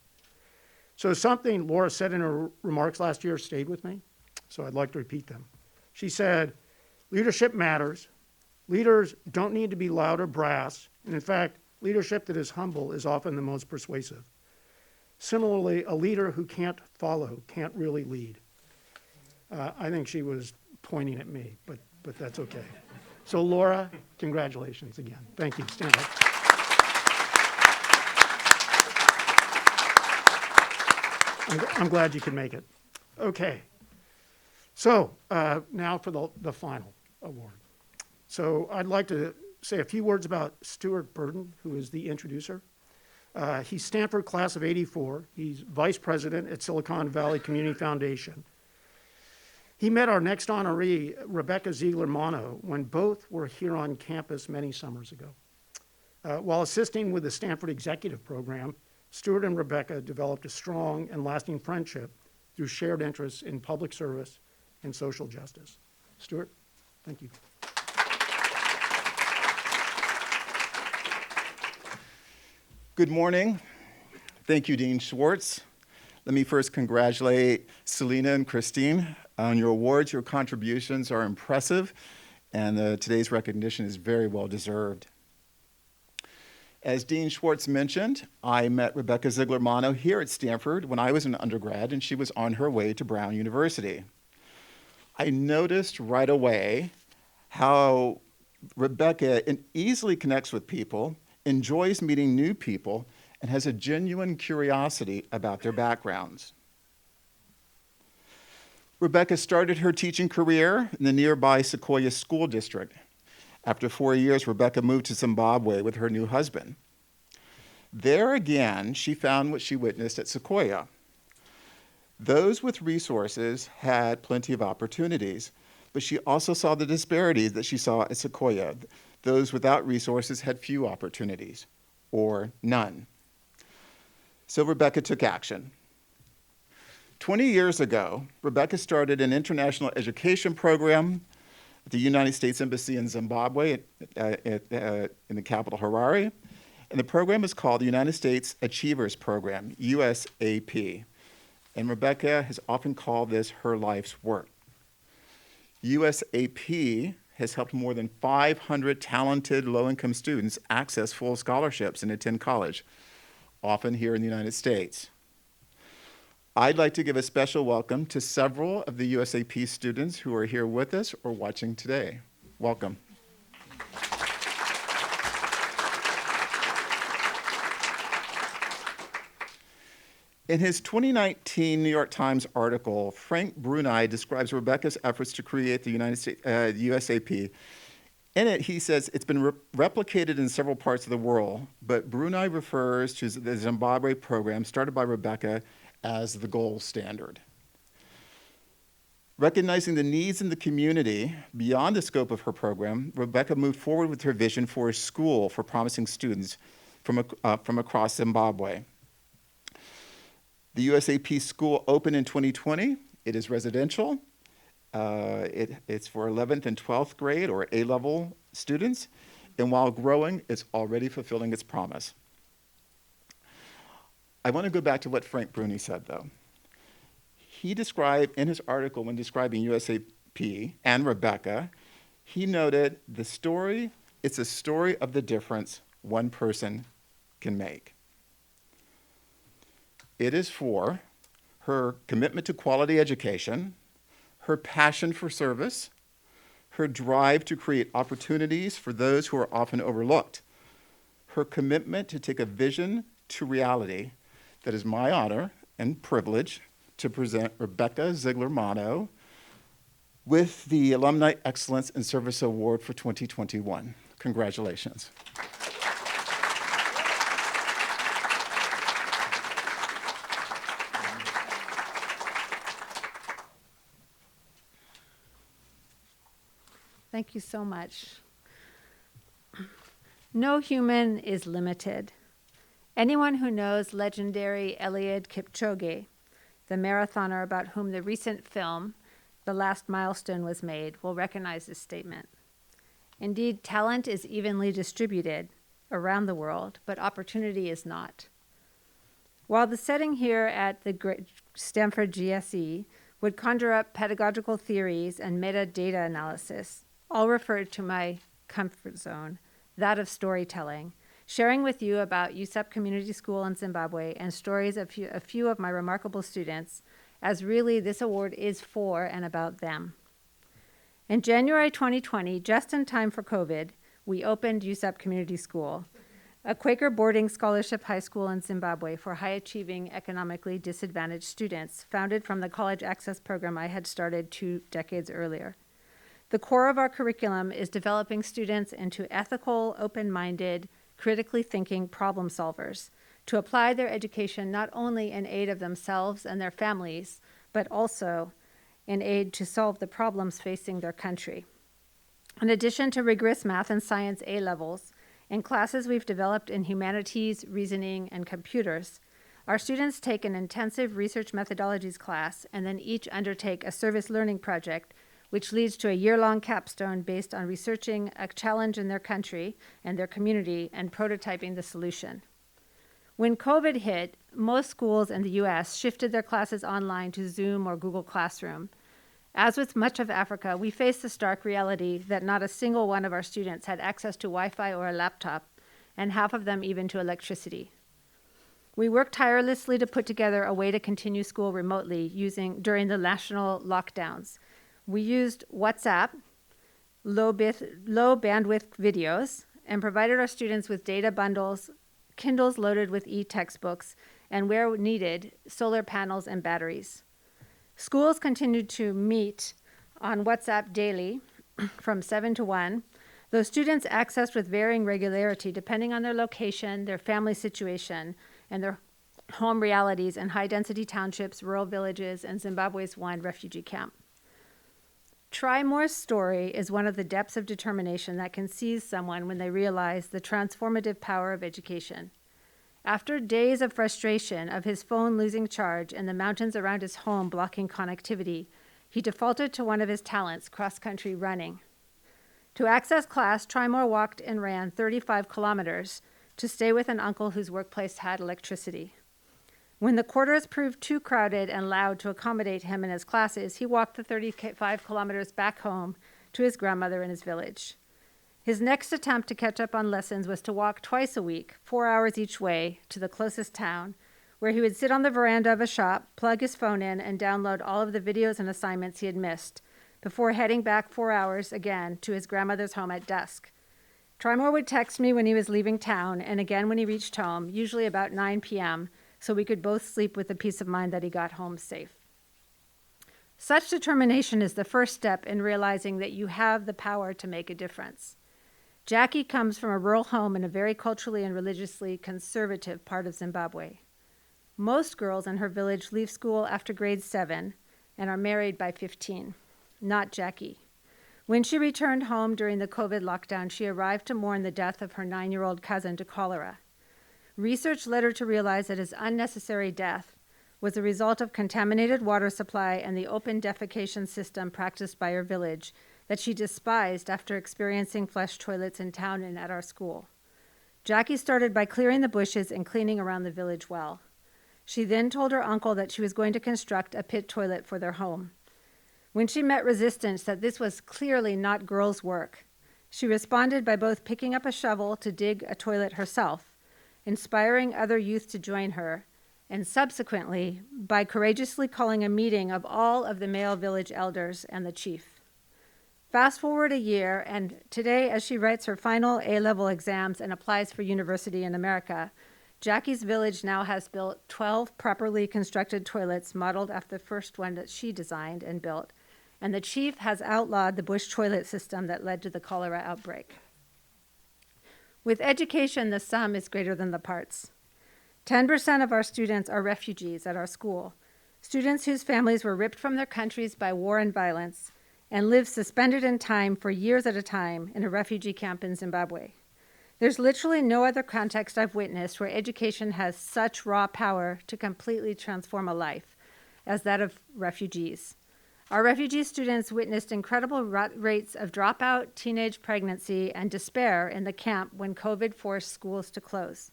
S2: So something Laura said in her remarks last year stayed with me, so I'd like to repeat them. She said, "Leadership matters. Leaders don't need to be loud or brass, and in fact, leadership that is humble is often the most persuasive. Similarly, a leader who can't follow can't really lead." I think she was pointing at me, but that's okay. So Laura, congratulations again. Thank you. Stand up. I'm glad you could make it. Okay. So now for the final award. So I'd like to say a few words about Stuart Burden, who is the introducer. He's Stanford class of '84. He's vice president at Silicon Valley Community Foundation. He met our next honoree, Rebecca Ziegler Mano, when both were here on campus many summers ago. While assisting with the Stanford Executive Program, Stuart and Rebecca developed a strong and lasting friendship through shared interests in public service and social justice. Stuart, thank you.
S7: Good morning. Thank you, Dean Schwartz. Let me first congratulate Selena and Christine on your awards. Your contributions are impressive, and today's recognition is very well deserved. As Dean Schwartz mentioned, I met Rebecca Ziegler Mano here at Stanford when I was an undergrad, and she was on her way to Brown University. I noticed right away how Rebecca easily connects with people, enjoys meeting new people, and has a genuine curiosity about their backgrounds. Rebecca started her teaching career in the nearby Sequoia School District. After 4 years, Rebecca moved to Zimbabwe with her new husband. There again, she found what she witnessed at Sequoia. Those with resources had plenty of opportunities, but she also saw the disparities that she saw at Sequoia. Those without resources had few opportunities, or none. So Rebecca took action. 20 years ago, Rebecca started an international education program at the United States Embassy in Zimbabwe, in the capital Harare. And the program is called the United States Achievers Program, USAP. And Rebecca has often called this her life's work. USAP has helped more than 500 talented low-income students access full scholarships and attend college, often here in the United States. I'd like to give a special welcome to several of the USAP students who are here with us or watching today. Welcome. In his 2019 New York Times article, Frank Bruni describes Rebecca's efforts to create the USAP. In it, he says it's been replicated in several parts of the world, but Bruni refers to the Zimbabwe program started by Rebecca as the gold standard. Recognizing the needs in the community beyond the scope of her program, Rebecca moved forward with her vision for a school for promising students from across Zimbabwe. The USAP school opened in 2020. It is residential. It's for 11th and 12th grade or A-level students. And while growing, it's already fulfilling its promise. I want to go back to what Frank Bruni said, though. He described, in his article when describing USAP and Rebecca, he noted the story, it's a story of the difference one person can make. It is for her commitment to quality education, her passion for service, her drive to create opportunities for those who are often overlooked, her commitment to take a vision to reality. That is my honor and privilege to present Rebecca Ziegler Mano with the Alumni Excellence in Service Award for 2021. Congratulations.
S8: Thank you so much. No human is limited. Anyone who knows legendary Eliud Kipchoge, the marathoner about whom the recent film, The Last Milestone, was made, will recognize this statement. Indeed, talent is evenly distributed around the world, but opportunity is not. While the setting here at the Stanford GSE would conjure up pedagogical theories and metadata analysis, all referred to my comfort zone, that of storytelling, sharing with you about USAP Community School in Zimbabwe and stories of a few of my remarkable students, as really this award is for and about them. In January 2020, just in time for COVID, we opened USAP Community School, a Quaker boarding scholarship high school in Zimbabwe for high-achieving, economically disadvantaged students, founded from the college access program I had started 2 decades earlier. The core of our curriculum is developing students into ethical, open-minded, critically thinking problem solvers to apply their education not only in aid of themselves and their families, but also in aid to solve the problems facing their country. In addition to rigorous math and science A levels, in classes we've developed in humanities, reasoning, and computers, our students take an intensive research methodologies class and then each undertake a service learning project, which leads to a year-long capstone based on researching a challenge in their country and their community and prototyping the solution. When COVID hit, most schools in the US shifted their classes online to Zoom or Google Classroom. As with much of Africa, we faced the stark reality that not a single one of our students had access to Wi-Fi or a laptop, and half of them even to electricity. We worked tirelessly to put together a way to continue school remotely during the national lockdowns. We used WhatsApp, low bandwidth videos, and provided our students with data bundles, Kindles loaded with e-textbooks, and where needed, solar panels and batteries. Schools continued to meet on WhatsApp daily from 7 to 1, though students accessed with varying regularity depending on their location, their family situation, and their home realities in high-density townships, rural villages, and Zimbabwe's one refugee camp. Try More's story is one of the depths of determination that can seize someone when they realize the transformative power of education. After days of frustration of his phone losing charge and the mountains around his home blocking connectivity, he defaulted to one of his talents, cross-country running. To access class, Try More walked and ran 35 kilometers to stay with an uncle whose workplace had electricity. When the quarters proved too crowded and loud to accommodate him in his classes, he walked the 35 kilometers back home to his grandmother in his village. His next attempt to catch up on lessons was to walk twice a week, 4 hours each way, to the closest town, where he would sit on the veranda of a shop, plug his phone in, and download all of the videos and assignments he had missed, before heading back 4 hours again to his grandmother's home at dusk. Trymore would text me when he was leaving town, and again when he reached home, usually about 9 p.m., so we could both sleep with the peace of mind that he got home safe. Such determination is the first step in realizing that you have the power to make a difference. Jackie comes from a rural home in a very culturally and religiously conservative part of Zimbabwe. Most girls in her village leave school after grade 7, and are married by 15. Not Jackie. When she returned home during the COVID lockdown, she arrived to mourn the death of her 9-year-old cousin to cholera. Research led her to realize that his unnecessary death was the result of contaminated water supply and the open defecation system practiced by her village that she despised after experiencing flush toilets in town and at our school. Jackie started by clearing the bushes and cleaning around the village well. She then told her uncle that she was going to construct a pit toilet for their home. When she met resistance that this was clearly not girls' work, she responded by both picking up a shovel to dig a toilet herself, inspiring other youth to join her, and subsequently by courageously calling a meeting of all of the male village elders and the chief. Fast forward a year, and today, as she writes her final A-level exams and applies for university in America, Jackie's village now has built 12 properly constructed toilets modeled after the first one that she designed and built, and the chief has outlawed the bush toilet system that led to the cholera outbreak. With education, the sum is greater than the parts. 10% of our students are refugees at our school, students whose families were ripped from their countries by war and violence and live suspended in time for years at a time in a refugee camp in Zimbabwe. There's literally no other context I've witnessed where education has such raw power to completely transform a life as that of refugees. Our refugee students witnessed incredible rates of dropout, teenage pregnancy, and despair in the camp when COVID forced schools to close.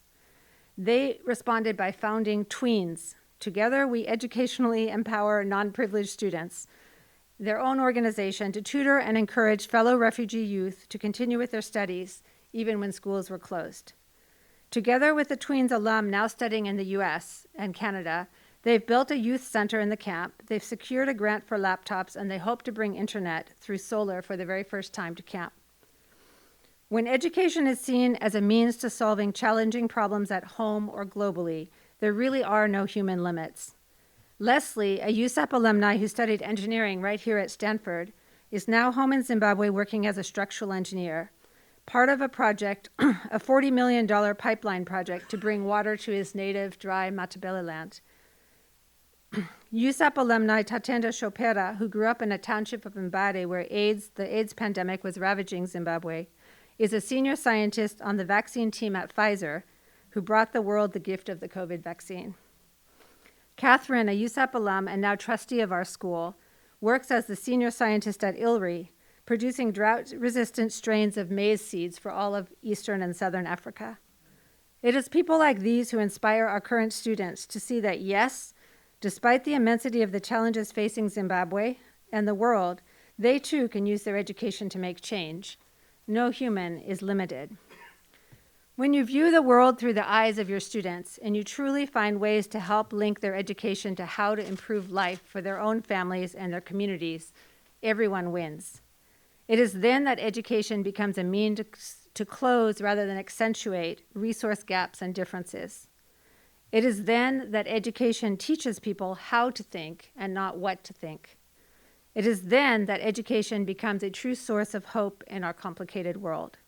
S8: They responded by founding Tweens. Together, we educationally empower non-privileged students, their own organization, to tutor and encourage fellow refugee youth to continue with their studies, even when schools were closed. Together with the Tweens alum now studying in the US and Canada, they've built a youth center in the camp, they've secured a grant for laptops, and they hope to bring internet through solar for the very first time to camp. When education is seen as a means to solving challenging problems at home or globally, there really are no human limits. Leslie, a USAP alumni who studied engineering right here at Stanford, is now home in Zimbabwe working as a structural engineer, part of a project, a $40 million pipeline project to bring water to his native dry Matabeleland. USAP alumni Tatenda Chopera, who grew up in a township of Mbare where the AIDS pandemic was ravaging Zimbabwe, is a senior scientist on the vaccine team at Pfizer, who brought the world the gift of the COVID vaccine. Catherine, a USAP alum and now trustee of our school, works as the senior scientist at ILRI, producing drought-resistant strains of maize seeds for all of Eastern and Southern Africa. It is people like these who inspire our current students to see that, yes, despite the immensity of the challenges facing Zimbabwe and the world, they too can use their education to make change. No human is limited. When you view the world through the eyes of your students and you truly find ways to help link their education to how to improve life for their own families and their communities, everyone wins. It is then that education becomes a means to close rather than accentuate resource gaps and differences. It is then that education teaches people how to think and not what to think. It is then that education becomes a true source of hope in our complicated world.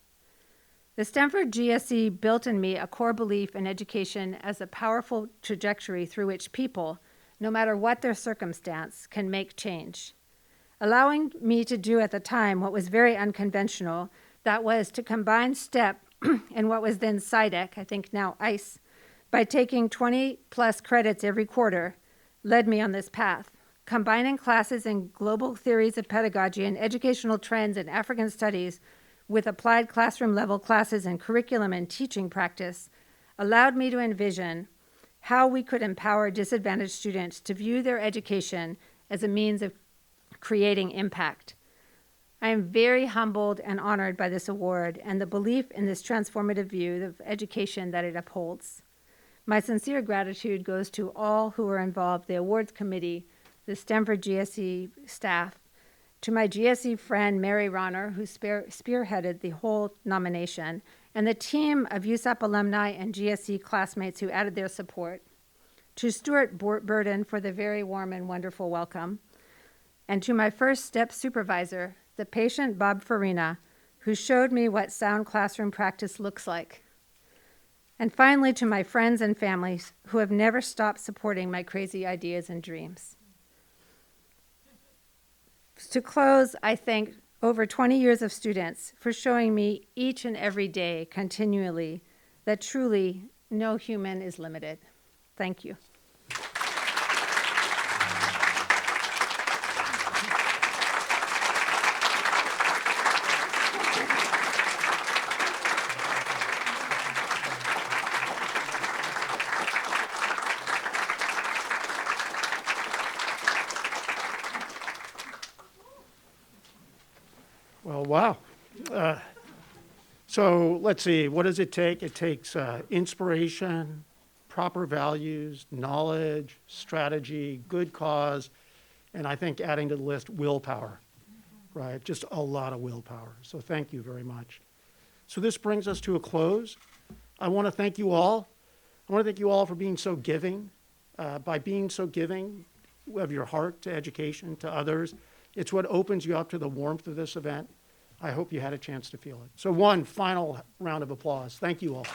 S8: The Stanford GSE built in me a core belief in education as a powerful trajectory through which people, no matter what their circumstance, can make change. Allowing me to do at the time what was very unconventional, that was to combine STEP and what was then SciDec, I think now ICE, by taking 20 plus credits every quarter, led me on this path. Combining classes in global theories of pedagogy and educational trends in African studies with applied classroom-level classes in curriculum and teaching practice allowed me to envision how we could empower disadvantaged students to view their education as a means of creating impact. I am very humbled and honored by this award and the belief in this transformative view of education that it upholds. My sincere gratitude goes to all who were involved, the awards committee, the Stanford GSE staff, to my GSE friend Mary Ronner, who spearheaded the whole nomination, and the team of USAP alumni and GSE classmates who added their support, to Stuart Burden for the very warm and wonderful welcome, and to my first STEP supervisor, the patient Bob Farina, who showed me what sound classroom practice looks like. And finally, to my friends and families who have never stopped supporting my crazy ideas and dreams. To close, I thank over 20 years of students for showing me each and every day, continually, that truly no human is limited. Thank you.
S2: Well, wow. So let's see, what does it take? It takes inspiration, proper values, knowledge, strategy, good cause, and I think adding to the list, willpower, right? Just a lot of willpower. So thank you very much. So this brings us to a close. I want to thank you all. I want to thank you all for being so giving. By being so giving of your heart to education, to others, it's what opens you up to the warmth of this event. I hope you had a chance to feel it. So one final round of applause. Thank you all.